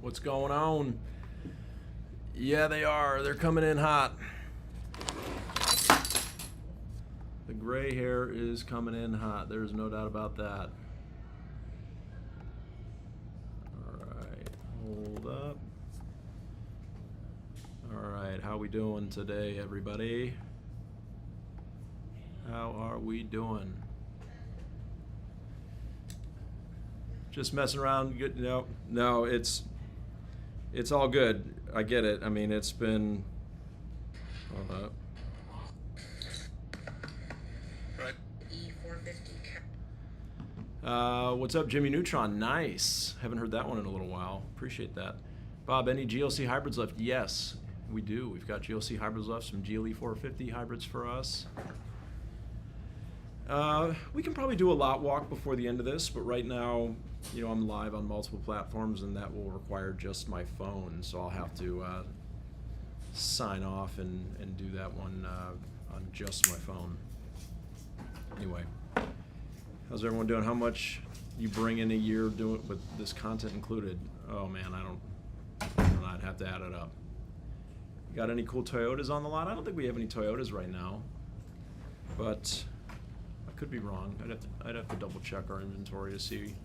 What's going on? Yeah, they are. They're coming in hot. The gray hair is coming in hot. There's no doubt about that. All right, hold up. All right, how we doing today, everybody? How are we doing? Just messing around. Good? No, it's all good. I get it. I mean, it's been. Hold up. What's up, Jimmy Neutron? Nice. Haven't heard that one in a little while. Appreciate that. Bob, any GLC hybrids left? Yes, we do. We've got GLC hybrids left. Some GLE 450 hybrids for us. We can probably do a lot walk before the end of this, but right now, you know, I'm live on multiple platforms, and that will require just my phone, so I'll have to sign off and do that one on just my phone. Anyway, how's everyone doing? How much you bring in a year doing with this content included? Oh man, I'd have to add it up. You got any cool Toyotas on the lot? I don't think we have any Toyotas right now, but I could be wrong. I'd have to double check our inventory to see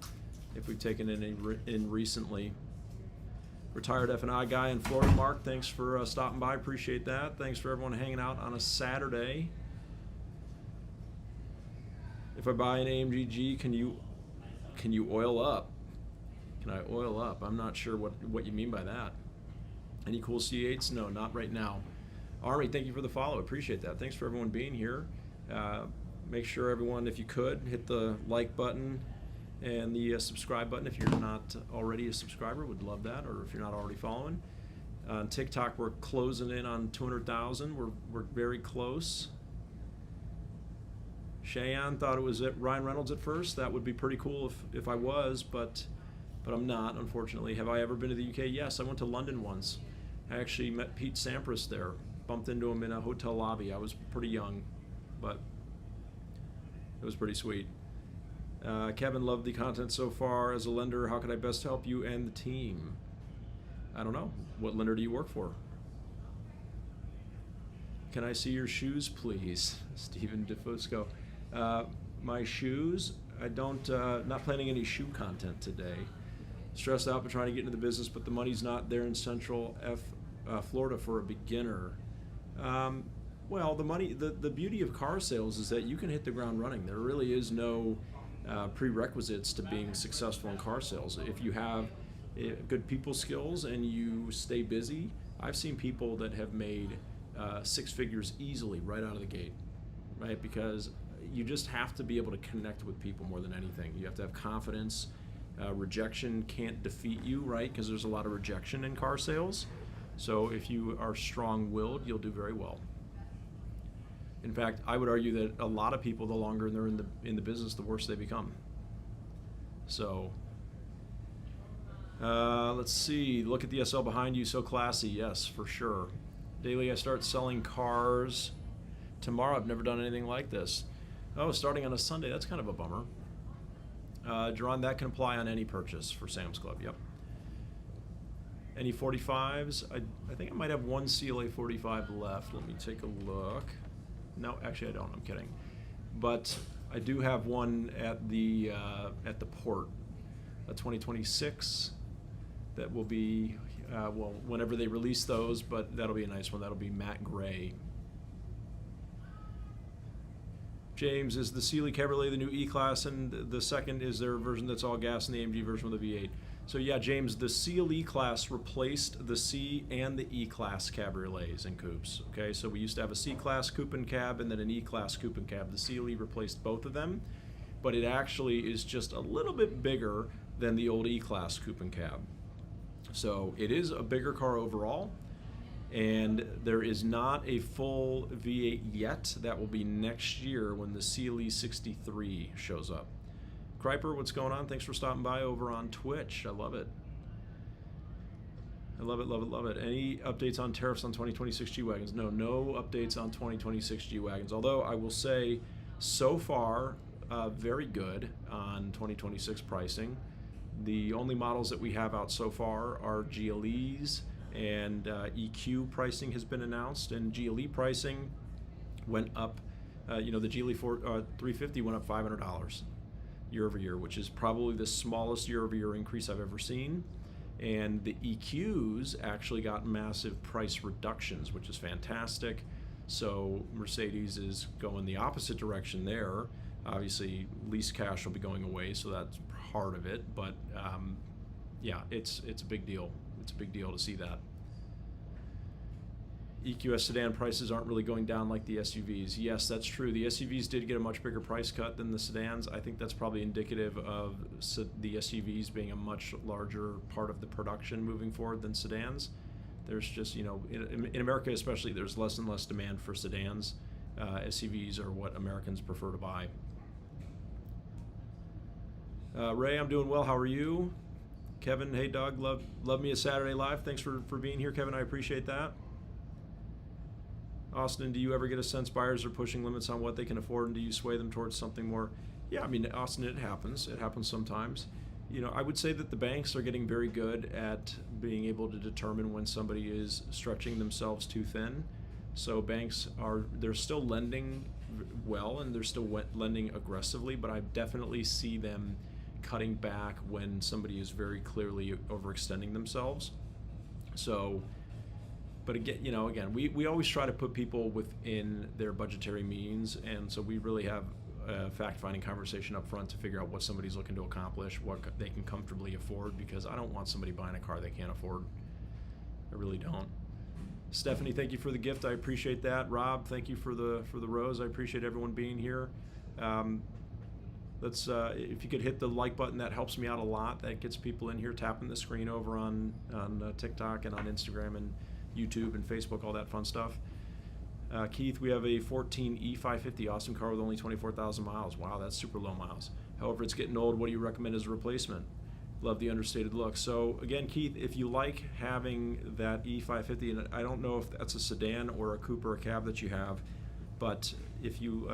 if we've taken any in recently. Retired F&I guy in Florida, Mark. Thanks for stopping by. Appreciate that. Thanks for everyone hanging out on a Saturday. If I buy an AMG, can you oil up? Can I oil up? I'm not sure what you mean by that. Any cool C8s? No, not right now. Army, thank you for the follow. Appreciate that. Thanks for everyone being here. Make sure everyone, if you could, hit the like button and the subscribe button if you're not already a subscriber. Would love that, or if you're not already following. On TikTok, we're closing in on 200,000. We're very close. Cheyenne thought it was Ryan Reynolds at first. That would be pretty cool if I was, but I'm not, unfortunately. Have I ever been to the UK? Yes, I went to London once. I actually met Pete Sampras there. Bumped into him in a hotel lobby. I was pretty young, but it was pretty sweet. Kevin, loved the content so far. As a lender, how could I best help you and the team? I don't know. What lender do you work for? Can I see your shoes, please? Stephen DeFusco. My shoes, I don't, not planning any shoe content today. Stressed out but trying to get into the business, but the money's not there in Central Florida for a beginner. Well, the beauty of car sales is that you can hit the ground running. There really is no prerequisites to being successful in car sales. If you have good people skills and you stay busy, I've seen people that have made 6 figures easily right out of the gate, right? Because you just have to be able to connect with people more than anything. You have to have confidence. Rejection can't defeat you, right? Because there's a lot of rejection in car sales. So if you are strong-willed, you'll do very well. In fact, I would argue that a lot of people, the longer they're in the business, the worse they become. So, let's see. Look at the SL behind you, so classy. Yes, for sure. Daily, I start selling cars tomorrow. I've never done anything like this. Oh, starting on a Sunday. That's kind of a bummer. Jerron, that can apply on any purchase for Sam's Club. Yep. Any 45s? I think I might have one CLA 45 left. Let me take a look. No, actually I don't. I'm kidding. But I do have one at the port, a 2026 that will be well, whenever they release those, but that'll be a nice one. That'll be matte gray. James, is the Sealy Cabriolet the new E-Class, and the second is their version that's all gas and the AMG version with a V8? So yeah, James, the Seal E-Class replaced the C and the E-Class cabriolets and coupes. Okay, so we used to have a C-Class coupe and cab and then an E-Class coupe and cab. The Seal E replaced both of them, but it actually is just a little bit bigger than the old E-Class coupe and cab. So it is a bigger car overall, and there is not a full V8 yet. That will be next year when the Seal 63 shows up. Kryper, what's going on? Thanks for stopping by over on Twitch. I love it. I love it, love it, love it. Any updates on tariffs on 2026 G-Wagons? No updates on 2026 G-Wagons. Although I will say, so far, very good on 2026 pricing. The only models that we have out so far are GLEs, and EQ pricing has been announced, and GLE pricing went up. The GLE 350 went up $500 year over year, which is probably the smallest year over year increase I've ever seen. And the EQs actually got massive price reductions, which is fantastic. So Mercedes is going the opposite direction there. Obviously, lease cash will be going away, so that's part of it. But yeah, it's a big deal. It's a big deal to see that. EQS sedan prices aren't really going down like the SUVs. Yes, that's true. The SUVs did get a much bigger price cut than the sedans. I think that's probably indicative of the SUVs being a much larger part of the production moving forward than sedans. There's just, in America especially, there's less and less demand for sedans. SUVs are what Americans prefer to buy. Ray, I'm doing well. How are you? Kevin, hey Doug, love me a Saturday Live. Thanks for being here, Kevin. I appreciate that. Austin, do you ever get a sense buyers are pushing limits on what they can afford, and do you sway them towards something more? Yeah, I mean, Austin, it happens. It happens sometimes. I would say that the banks are getting very good at being able to determine when somebody is stretching themselves too thin. So banks they're still lending well, and they're still lending aggressively, but I definitely see them cutting back when somebody is very clearly overextending themselves. So, but again, we always try to put people within their budgetary means, and so we really have a fact-finding conversation up front to figure out what somebody's looking to accomplish, what they can comfortably afford, because I don't want somebody buying a car they can't afford. I really don't. Stephanie, thank you for the gift. I appreciate that. Rob, thank you for the rose. I appreciate everyone being here. If you could hit the like button, that helps me out a lot. That gets people in here, tapping the screen over on TikTok and on Instagram and YouTube and Facebook, all that fun stuff. Keith, we have a 14 E550 awesome car with only 24,000 miles. Wow, that's super low miles. However, it's getting old. What do you recommend as a replacement? Love the understated look. So again, Keith, if you like having that E550, and I don't know if that's a sedan or a coupe or a cab that you have, but if you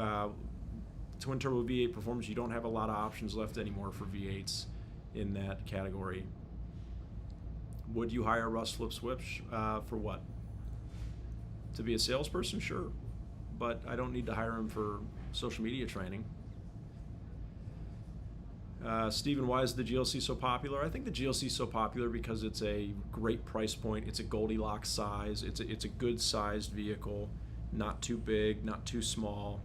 twin turbo V8 performance, you don't have a lot of options left anymore for V8s in that category. Would you hire Russ Flip Switch for what? To be a salesperson? Sure. But I don't need to hire him for social media training. Steven, why is the GLC so popular? I think the GLC is so popular because it's a great price point. It's a Goldilocks size. It's a good sized vehicle. Not too big, not too small.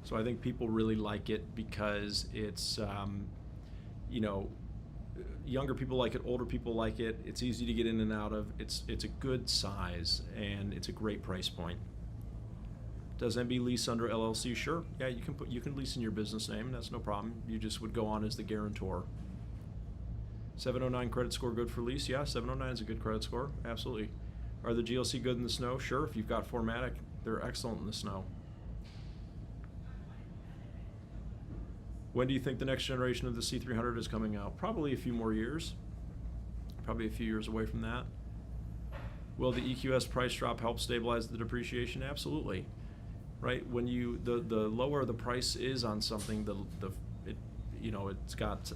So I think people really like it because it's, younger people like it, older people like it. It's easy to get in and out of. It's a good size, and it's a great price point. Does MB lease under LLC? Sure. Yeah, you can lease in your business name. That's no problem. You just would go on as the guarantor. 709 credit score good for lease? Yeah, 709 is a good credit score. Absolutely. Are the GLC good in the snow? Sure. If you've got 4MATIC, they're excellent in the snow. When do you think the next generation of the C300 is coming out? Probably a few more years. Probably a few years away from that. Will the EQS price drop help stabilize the depreciation? Absolutely. Right? When the lower the price is on something, it's got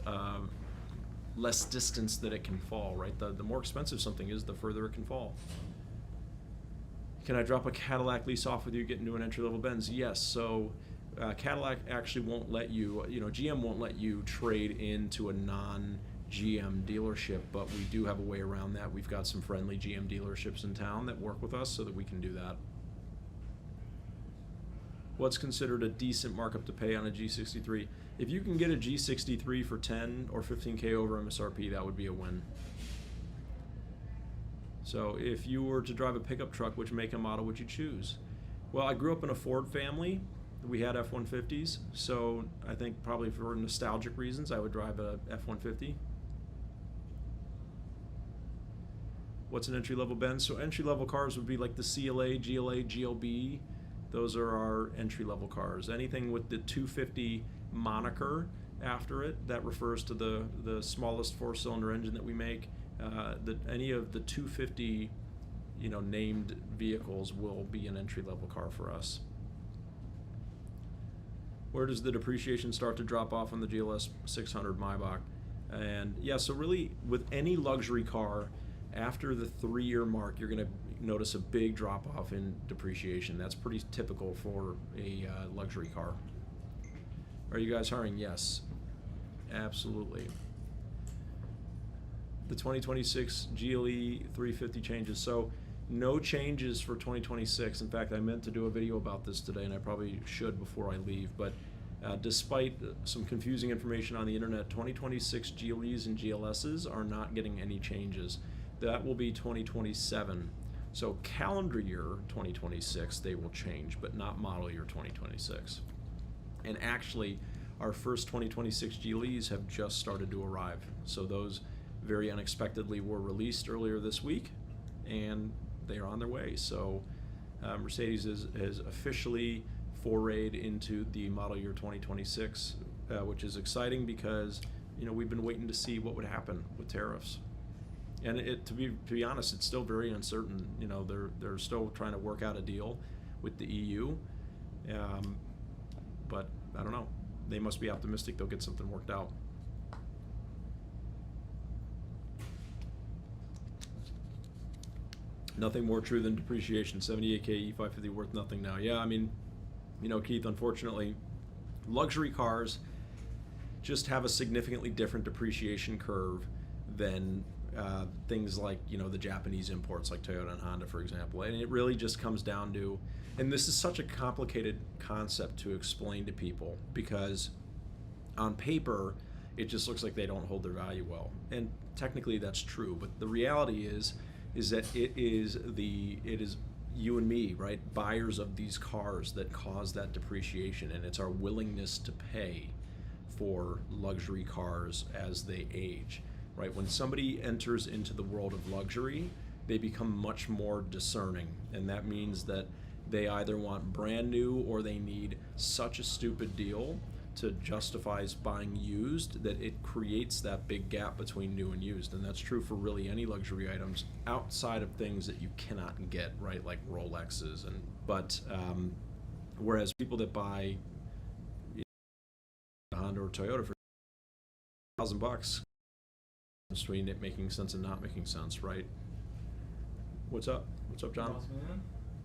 less distance that it can fall. Right? The more expensive something is, the further it can fall. Can I drop a Cadillac lease off with you, get into an entry-level Benz? Yes. So Cadillac actually won't let you, GM won't let you trade into a non-GM dealership, but we do have a way around that. We've got some friendly GM dealerships in town that work with us so that we can do that. What's considered a decent markup to pay on a G63? If you can get a G63 for 10 or 15K over MSRP, that would be a win. So if you were to drive a pickup truck, which make and model would you choose? Well, I grew up in a Ford family. We had F-150s, so I think probably for nostalgic reasons, I would drive a F-150. What's an entry-level Benz? So entry-level cars would be like the CLA, GLA, GLB. Those are our entry-level cars. Anything with the 250 moniker after it, that refers to the smallest four-cylinder engine that we make. Any of the 250, named vehicles will be an entry-level car for us. where does the depreciation start to drop off on the GLS 600 Maybach? And yeah, so really with any luxury car, after the 3-year mark, you're going to notice a big drop off in depreciation. That's pretty typical for a luxury car. Are you guys hiring? Yes, absolutely. The 2026 GLE 350 changes. So no changes for 2026. In fact, I meant to do a video about this today, and I probably should before I leave. But despite some confusing information on the internet, 2026 GLEs and GLSs are not getting any changes. That will be 2027. So calendar year 2026, they will change, but not model year 2026. And actually, our first 2026 GLEs have just started to arrive. So those very unexpectedly were released earlier this week, and they are on their way. So Mercedes has officially forayed into the model year 2026, which is exciting because we've been waiting to see what would happen with tariffs. And to be honest, it's still very uncertain. They're still trying to work out a deal with the EU, but I don't know. They must be optimistic they'll get something worked out. Nothing more true than depreciation. 78K E550 worth nothing now. Yeah, I mean, Keith, unfortunately, luxury cars just have a significantly different depreciation curve than things like, the Japanese imports like Toyota and Honda, for example. And it really just comes down to, and this is such a complicated concept to explain to people because on paper, it just looks like they don't hold their value well. And technically that's true, but the reality is that it is you and me, right, buyers of these cars that cause that depreciation, and it's our willingness to pay for luxury cars as they age, right? When somebody enters into the world of luxury, they become much more discerning, and that means that they either want brand new or they need such a stupid deal to justify buying used that it creates that big gap between new and used. And that's true for really any luxury items outside of things that you cannot get, right, like Rolexes. But whereas people that buy a Honda or Toyota for $1,000 between it making sense and not making sense, right? What's up, John? Boss man,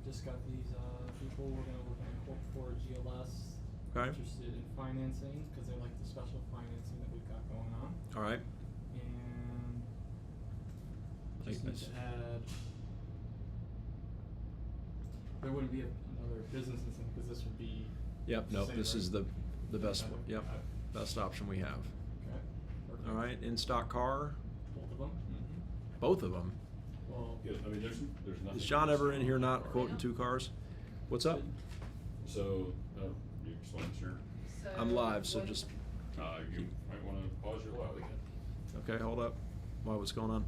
just got these people we're gonna quote for GLS. Okay. Interested in financing because they like the special financing that we've got going on. All right. And just need to add. There wouldn't be another business incentive because this would be. Yep. No, this is the best one. Yep. Okay. Best option we have. Okay. Perfect. All right. In stock car. Both of them. Mm-hmm. Both of them. Well, Yeah, I mean, there's nothing. Is Sean ever in here not quoting two cars? What's up? So, you explain, sure. So I'm live, so just. You might want to pause your live again. Okay, hold up. Why? What's going on?